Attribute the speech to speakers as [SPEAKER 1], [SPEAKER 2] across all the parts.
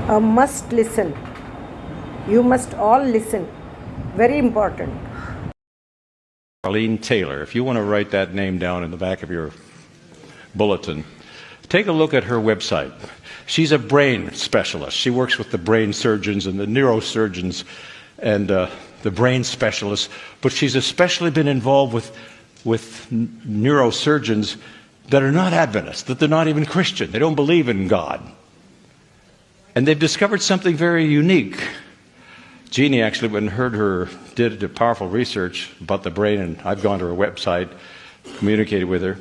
[SPEAKER 1] A must listen. You must all listen. Very important.
[SPEAKER 2] Arlene Taylor, if you want to write that name down in the back of your bulletin, take a look at her website. She's a brain specialist. She works with the brain surgeons and the neurosurgeons and the brain specialists, but she's especially been involved with neurosurgeons that are not Adventists, that they're not even Christian. They don't believe in God. And they've discovered something very unique. Jeannie actually, when heard her, did a powerful research about the brain, and I've gone to her website, communicated with her.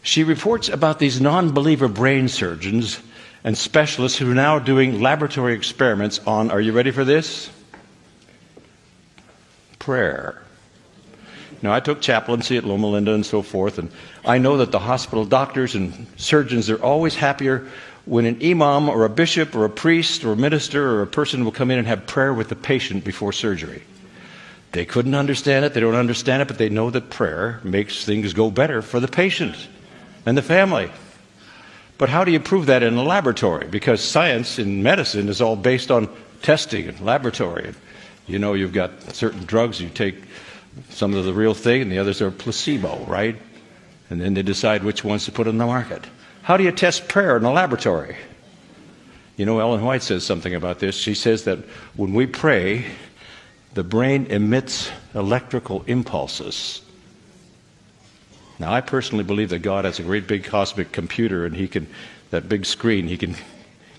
[SPEAKER 2] She reports about these non-believer brain surgeons and specialists who are now doing laboratory experiments on, are you ready for this? Prayer. Now, I took chaplaincy at Loma Linda and so forth, and I know that the hospital doctors and surgeons are always happier when an imam or a bishop or a priest or a minister or a person will come in and have prayer with the patient before surgery. They couldn't understand it, they don't understand it, but they know that prayer makes things go better for the patient and the family. But how do you prove that in a laboratory? Because science in medicine is all based on testing and laboratory. You know, you've got certain drugs, you take some of the real thing and the others are placebo, right? And then they decide which ones to put on the market. How do you test prayer in a laboratory? You know, Ellen White says something about this. She says that when we pray, the brain emits electrical impulses. Now, I personally believe that God has a great big cosmic computer, and he can, that big screen, he can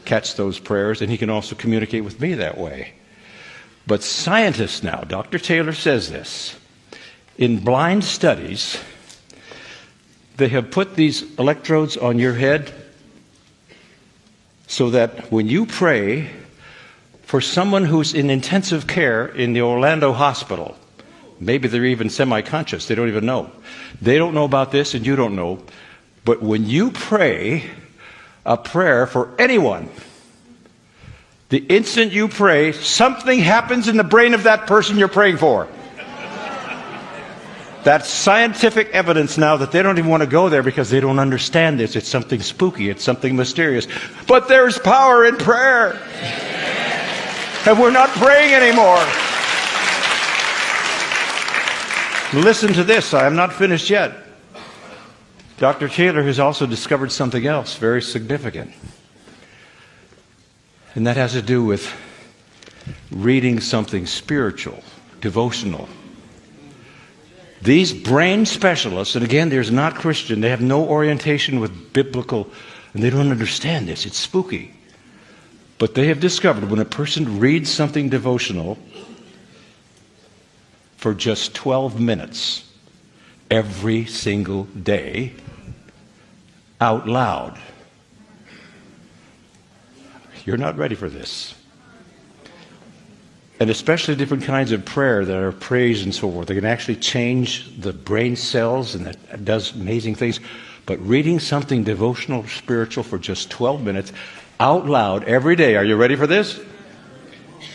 [SPEAKER 2] catch those prayers, and he can also communicate with me that way. But scientists now, Dr. Taylor says this, in blind studies, they have put these electrodes on your head so that when you pray for someone who's in intensive care in the Orlando hospital, maybe they're even semi-conscious, they don't even know. They don't know about this and you don't know. But when you pray a prayer for anyone, the instant you pray, something happens in the brain of that person you're praying for. That's scientific evidence now that they don't even want to go there because they don't understand this. It's something spooky. It's something mysterious. But there's power in prayer. And we're not praying anymore. Listen to this. I am not finished yet. Dr. Taylor has also discovered something else very significant. And that has to do with reading something spiritual, devotional. These brain specialists, and again, they're not Christian, they have no orientation with biblical, and they don't understand this. It's spooky. But they have discovered when a person reads something devotional for just 12 minutes every single day out loud. You're not ready for this. And especially different kinds of prayer that are praise and so forth. They can actually change the brain cells, and that does amazing things. But reading something devotional, spiritual for just 12 minutes out loud every day, are you ready for this?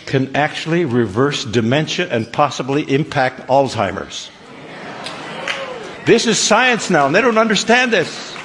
[SPEAKER 2] Can actually reverse dementia and possibly impact Alzheimer's. This is science now, and they don't understand this.